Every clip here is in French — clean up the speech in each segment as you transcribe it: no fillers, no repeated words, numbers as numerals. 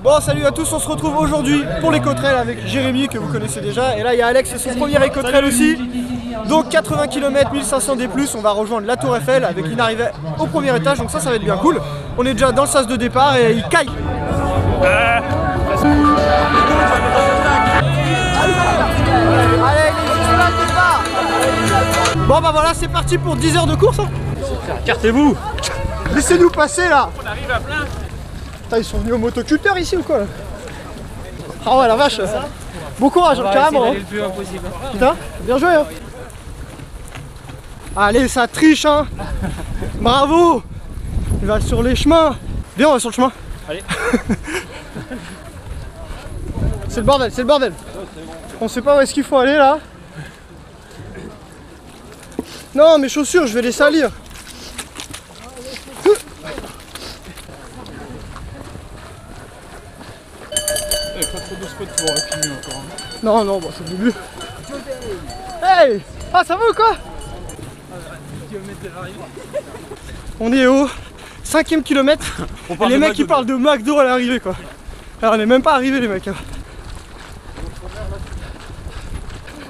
Bon, salut à tous, on se retrouve aujourd'hui pour l'éco-trail avec Jérémy que vous connaissez déjà. Et là il y a Alex, c'est son premier éco-trail aussi. Donc 80 km, 1500 D+, on va rejoindre la Tour Eiffel avec une arrivée au premier étage. Donc ça va être bien cool. On est déjà dans le sas de départ et il caille. Allez, il est juste là le départ. Bon bah voilà, c'est parti pour 10 heures de course hein. Écartez-vous. Laissez-nous passer là. On arrive à plein. Putain, ils sont venus au motoculteur ici ou quoi là? Ah ouais la vache. Bon courage hein, carrément hein. Putain, bien joué hein. Allez, ça triche hein. Bravo. Il va sur les chemins. Viens, on va sur le chemin. Allez. C'est le bordel, c'est le bordel. On sait pas où est-ce qu'il faut aller là. Non, mes chaussures, je vais les salir. Pas trop de spots pour filmer encore. Non, non, bon, c'est le début. Hey! Ah, ça va ou quoi? On est au 5e kilomètre. Et les mecs ils parlent de McDo à l'arrivée quoi. Alors on est même pas arrivé les mecs.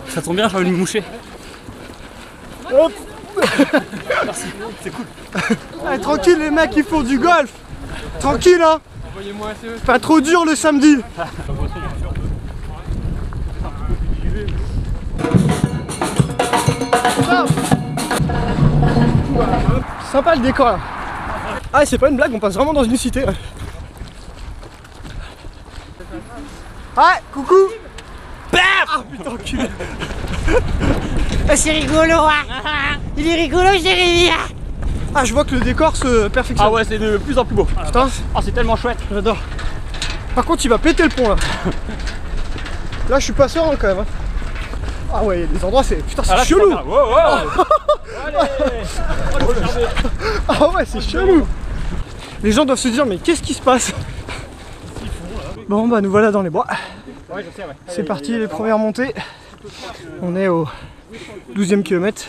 Ça tombe bien, j'ai envie de me moucher. Hop. Merci, c'est cool. Allez, tranquille les mecs, ils font du golf. Tranquille hein. Envoyez-moi un CE. Pas trop dur le samedi. Sympa le décor là. Ah c'est pas une blague, on passe vraiment dans une cité là. Ah coucou. Ah putain enculé. Oh, c'est rigolo hein. Il est rigolo Jérémy. Ah je vois que le décor se perfectionne. Ah ouais, c'est de plus en plus beau. Putain, Ah c'est tellement chouette. j'adore. Par contre il va péter le pont là. Là je suis pas serein quand même hein. Ah ouais, il y a des endroits c'est... Putain c'est chelou. Wow, wow. Allez. Ah ouais c'est chelou. Les gens doivent se dire mais qu'est-ce qui se passe? Bon bah nous voilà dans les bois. Ouais, je sais, ouais. C'est parti les premières montées. On est au 12e kilomètre.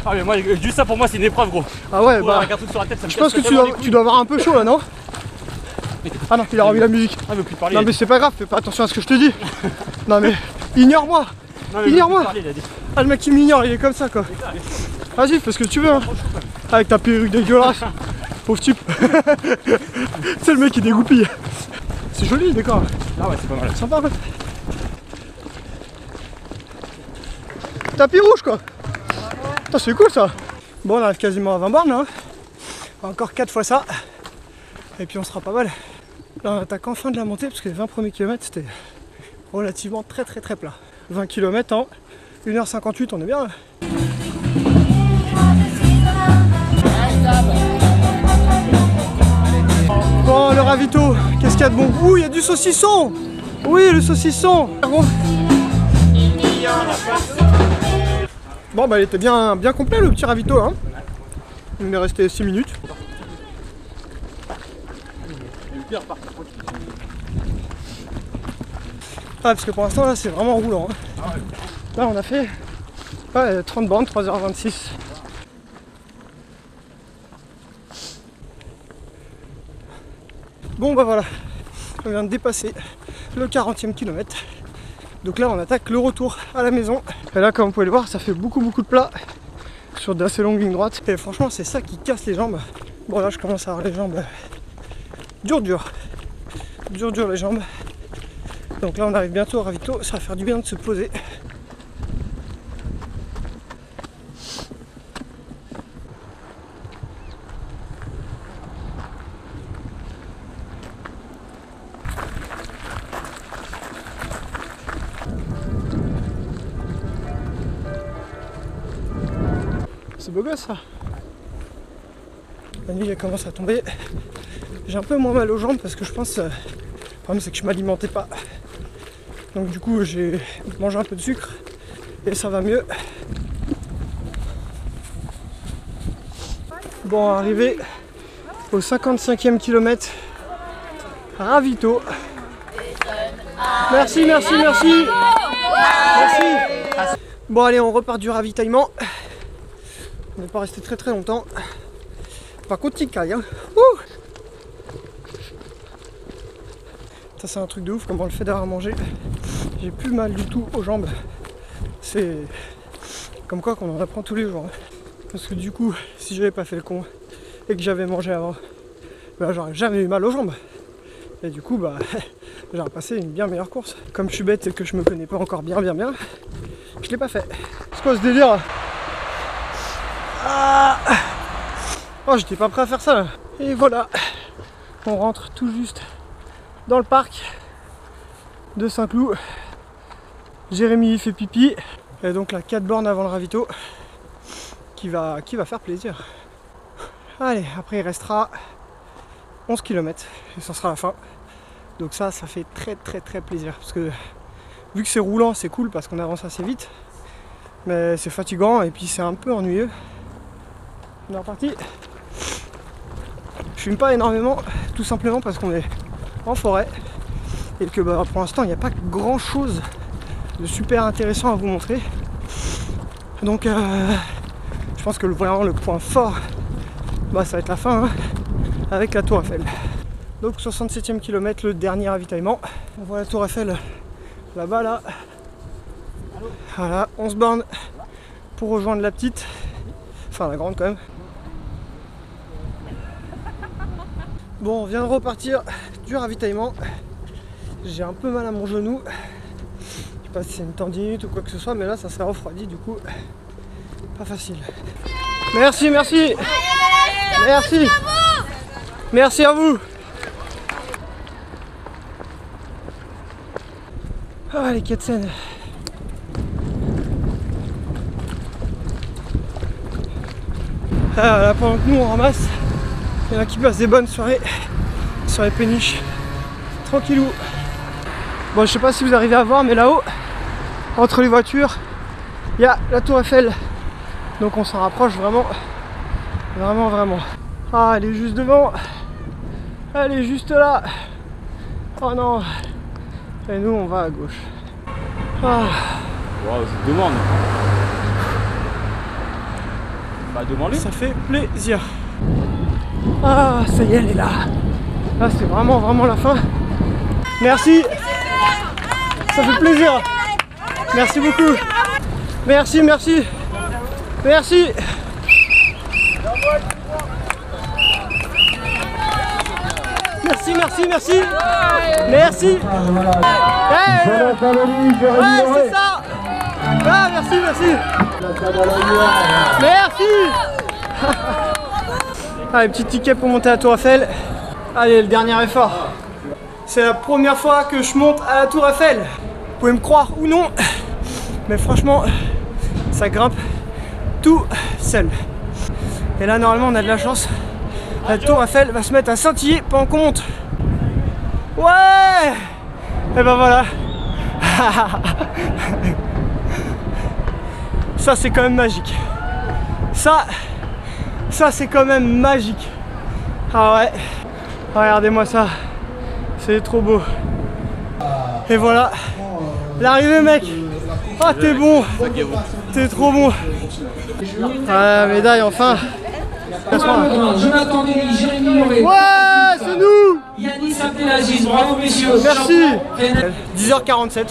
Ah mais moi, juste ça pour moi c'est une épreuve gros. Ah ouais Bah, bah... avec un truc sur la tête, ça me Je pense que casse tellement les tu dois avoir un peu chaud là non? Ah non, il a remis la musique. Ah, il veut plus parler. Non mais c'est pas grave, fais pas attention à ce que je te dis. Non mais ignore-moi. Non, mais Ignore-moi. il veut plus parler, il a dit. Ah le mec qui m'ignore, il est comme ça quoi. Vas-y, fais ce que tu veux hein. Avec ta perruque dégueulasse. Pauvre type. C'est le mec qui dégoupille. C'est joli le décor. Ah ouais, c'est pas mal. Sympa ouais. Tapis rouge quoi. Putain c'est cool ça. Bon on arrive quasiment à 20 bornes là hein. Encore 4 fois ça. Et puis on sera pas mal. Là on attaque enfin de la montée parce que les 20 premiers kilomètres c'était relativement très plat. 20 km en 1h58 on est bien là. Bon le ravito, qu'est-ce qu'il y a de bon? Ouh il y a du saucisson. Oui le saucisson. Bon bah il était bien complet le petit ravito hein. Il est resté 6 minutes. Ah parce que pour l'instant là c'est vraiment roulant hein. Là on a fait 30 bornes, 3h26. Bon bah voilà, on vient de dépasser le 40e kilomètre. Donc là on attaque le retour à la maison. Et là comme vous pouvez le voir ça fait beaucoup de plats sur d'assez longues lignes droites. Et franchement c'est ça qui casse les jambes. Bon là je commence à avoir les jambes dur les jambes. Donc là on arrive bientôt au ravito, ça va faire du bien de se poser. C'est beau gosse ça. La nuit elle commence à tomber. J'ai un peu moins mal aux jambes parce que je pense le problème c'est que je m'alimentais pas. Donc du coup j'ai mangé un peu de sucre et ça va mieux. Bon arrivé au 55e kilomètre. Ravito. Merci. Bon allez on repart du ravitaillement. On n'est pas resté très longtemps. Par contre il caille hein. Ça c'est un truc de ouf, comment le fait d'avoir mangé. J'ai plus mal du tout aux jambes. C'est comme quoi qu'on en apprend tous les jours. Parce que du coup, si j'avais pas fait le con et que j'avais mangé avant, bah, j'aurais jamais eu mal aux jambes. Et du coup, bah, j'aurais passé une bien meilleure course. Comme je suis bête et que je me connais pas encore bien, je l'ai pas fait. C'est quoi ce délire? Ah, oh, j'étais pas prêt à faire ça là. Et voilà, on rentre tout juste dans le parc de Saint-Cloud. Jérémy il fait pipi. Et donc la 4 bornes avant le ravito qui va faire plaisir. Allez, après il restera 11 km et ça sera la fin. Donc ça fait très plaisir. Parce que vu que c'est roulant, c'est cool parce qu'on avance assez vite. Mais c'est fatigant et puis c'est un peu ennuyeux. On est reparti. Je fume pas énormément, tout simplement parce qu'on est en forêt. Et que bah, pour l'instant il n'y a pas grand chose de super intéressant à vous montrer. Donc je pense que vraiment le point fort, bah, ça va être la fin hein, avec la Tour Eiffel. Donc 67e kilomètre, le dernier ravitaillement. On voit la Tour Eiffel là-bas là. Voilà, 11 bornes pour rejoindre la petite. Enfin la grande quand même. Bon, on vient de repartir du ravitaillement. J'ai un peu mal à mon genou. Je sais pas si c'est une tendinite ou quoi que ce soit, mais là ça s'est refroidi du coup. Pas facile. Merci. Merci à vous. Ah les quais de Seine. Ah, là pendant que nous on ramasse, il y en a qui passent des bonnes soirées sur les péniches. Tranquillou. Bon, je sais pas si vous arrivez à voir, mais là-haut, entre les voitures, il y a la Tour Eiffel. Donc on s'en rapproche vraiment. Ah, elle est juste devant. Elle est juste là. Oh non. Et nous, on va à gauche. Ah. Wow, je demande. Bah, demande-lui. Ça fait plaisir. Ah, ça y est, elle est là. Là, c'est vraiment la fin. Merci. Ça fait plaisir. Merci beaucoup. Merci. Merci. Merci. Hey. Ouais, c'est ça. Ah, merci. Merci. Allez, petit ticket pour monter à la Tour Eiffel. Allez, le dernier effort. C'est la première fois que je monte à la Tour Eiffel. Vous pouvez me croire ou non, mais franchement, ça grimpe tout seul. Et là, normalement, on a de la chance. La Tour Eiffel va se mettre à scintiller pendant qu'on monte. Ouais! Et ben voilà. Ça, c'est quand même magique. Ça c'est quand même magique. Ah ouais. Regardez-moi ça. C'est trop beau. Et voilà. L'arrivée, mec. Ah, t'es bon. T'es trop bon. Ah, la médaille, enfin. Jonathan Denis, Jérémy Loret. Ouais, c'est nous. Yannis Abdelaziz, bravo messieurs. Merci. 10h47.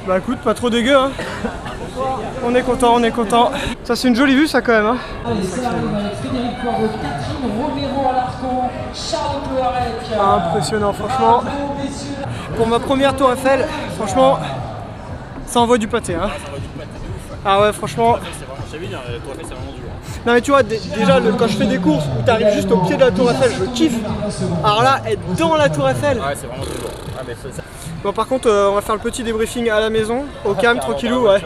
Bah écoute, pas trop dégueu hein. On est content. Ça c'est une jolie vue ça quand même hein. Frédéric Poirot, Catherine Romero à l'arcon, Charles Pearec. Impressionnant franchement. Pour ma première Tour Eiffel, franchement, ça envoie du pâté hein. Ah ouais franchement. C'est vraiment la Tour Eiffel, c'est vraiment dur. Non mais tu vois, déjà quand je fais des courses où tu arrives juste au pied de la Tour Eiffel, je kiffe. Alors là, être dans la Tour Eiffel. Ouais, c'est vraiment dur. Ah, mais ça... Bon par contre, on va faire le petit débriefing à la maison, au calme, tranquillou, ouais.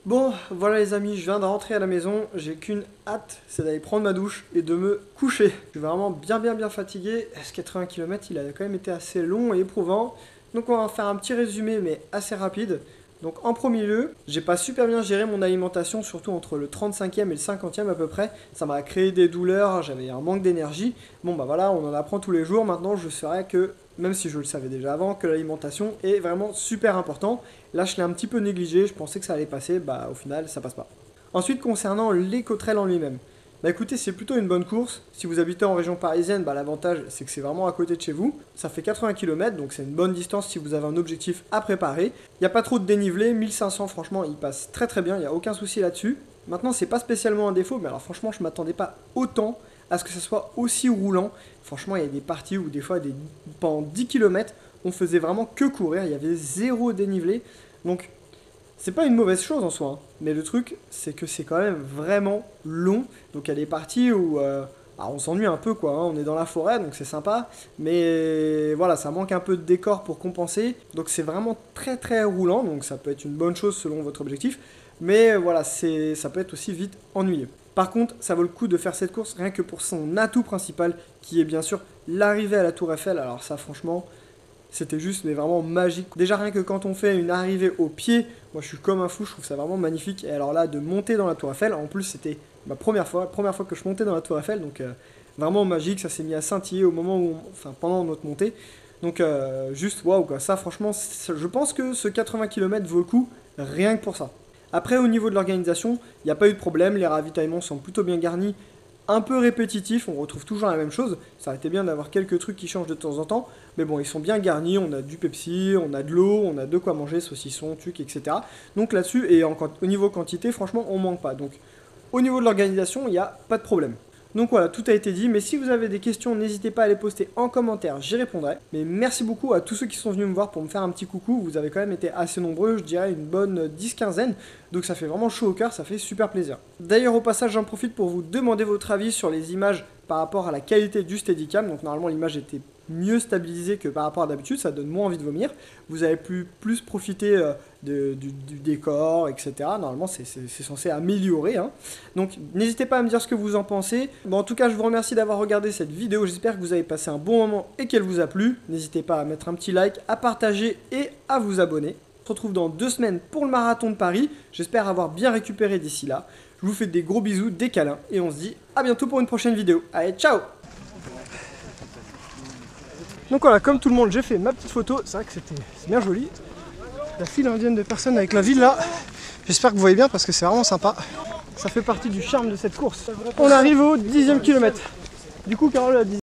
Bon, voilà les amis, je viens de rentrer à la maison, j'ai qu'une hâte, c'est d'aller prendre ma douche et de me coucher. Je suis vraiment bien fatigué, ce 80 km il a quand même été assez long et éprouvant. Donc on va faire un petit résumé mais assez rapide. Donc en premier lieu, j'ai pas super bien géré mon alimentation, surtout entre le 35e et le 50e à peu près. Ça m'a créé des douleurs, j'avais un manque d'énergie. Bon bah voilà, on en apprend tous les jours. Maintenant je saurais que, même si je le savais déjà avant, que l'alimentation est vraiment super important. Là je l'ai un petit peu négligé, je pensais que ça allait passer, bah au final ça passe pas. Ensuite concernant l'écotrail en lui-même. Bah écoutez, c'est plutôt une bonne course. Si vous habitez en région parisienne, bah l'avantage c'est que c'est vraiment à côté de chez vous. Ça fait 80 km, donc c'est une bonne distance si vous avez un objectif à préparer. Il n'y a pas trop de dénivelé, 1500 franchement il passe très très bien, il n'y a aucun souci là-dessus. Maintenant c'est pas spécialement un défaut, mais alors franchement je m'attendais pas autant à ce que ça soit aussi roulant. Franchement il y a des parties où des fois pendant 10 km on faisait vraiment que courir, il y avait zéro dénivelé. Donc c'est pas une mauvaise chose en soi, hein. Mais le truc, c'est que c'est quand même vraiment long. Donc il y a des parties où on s'ennuie un peu, quoi, hein. On est dans la forêt, donc c'est sympa. Mais voilà, ça manque un peu de décor pour compenser. Donc c'est vraiment très très roulant. Donc ça peut être une bonne chose selon votre objectif. Mais voilà, ça peut être aussi vite ennuyeux. Par contre, ça vaut le coup de faire cette course rien que pour son atout principal, qui est bien sûr l'arrivée à la Tour Eiffel. Alors ça, franchement, c'était juste mais vraiment magique. Déjà rien que quand on fait une arrivée au pied, moi je suis comme un fou, je trouve ça vraiment magnifique. Et alors là, de monter dans la Tour Eiffel, en plus c'était ma première fois que je montais dans la Tour Eiffel, donc vraiment magique, ça s'est mis à scintiller au moment où, pendant notre montée. Donc juste waouh quoi, ça franchement, je pense que ce 80 km vaut le coup, rien que pour ça. Après au niveau de l'organisation, il n'y a pas eu de problème, les ravitaillements sont plutôt bien garnis. Un peu répétitif, on retrouve toujours la même chose. Ça aurait été bien d'avoir quelques trucs qui changent de temps en temps. Mais bon, ils sont bien garnis, on a du Pepsi, on a de l'eau, on a de quoi manger, saucissons, trucs, etc. Donc là-dessus, et au niveau quantité, franchement, on manque pas. Donc au niveau de l'organisation, il n'y a pas de problème. Donc voilà, tout a été dit, mais si vous avez des questions, n'hésitez pas à les poster en commentaire, j'y répondrai. Mais merci beaucoup à tous ceux qui sont venus me voir pour me faire un petit coucou, vous avez quand même été assez nombreux, je dirais une bonne 10-15aine, donc ça fait vraiment chaud au cœur, ça fait super plaisir. D'ailleurs au passage, j'en profite pour vous demander votre avis sur les images par rapport à la qualité du Steadicam, donc normalement l'image était mieux stabilisée que par rapport à d'habitude, ça donne moins envie de vomir. Vous avez pu plus profiter du décor, etc. Normalement, c'est censé améliorer, hein. Donc, n'hésitez pas à me dire ce que vous en pensez. Bon, en tout cas, je vous remercie d'avoir regardé cette vidéo. J'espère que vous avez passé un bon moment et qu'elle vous a plu. N'hésitez pas à mettre un petit like, à partager et à vous abonner. On se retrouve dans 2 semaines pour le marathon de Paris. J'espère avoir bien récupéré d'ici là. Je vous fais des gros bisous, des câlins et on se dit à bientôt pour une prochaine vidéo. Allez, ciao! Donc voilà, comme tout le monde, j'ai fait ma petite photo. C'est vrai que c'est bien joli. La file indienne de personnes avec la ville là. J'espère que vous voyez bien parce que c'est vraiment sympa. Ça fait partie du charme de cette course. On arrive au 10e kilomètre. Du coup, Carole a dit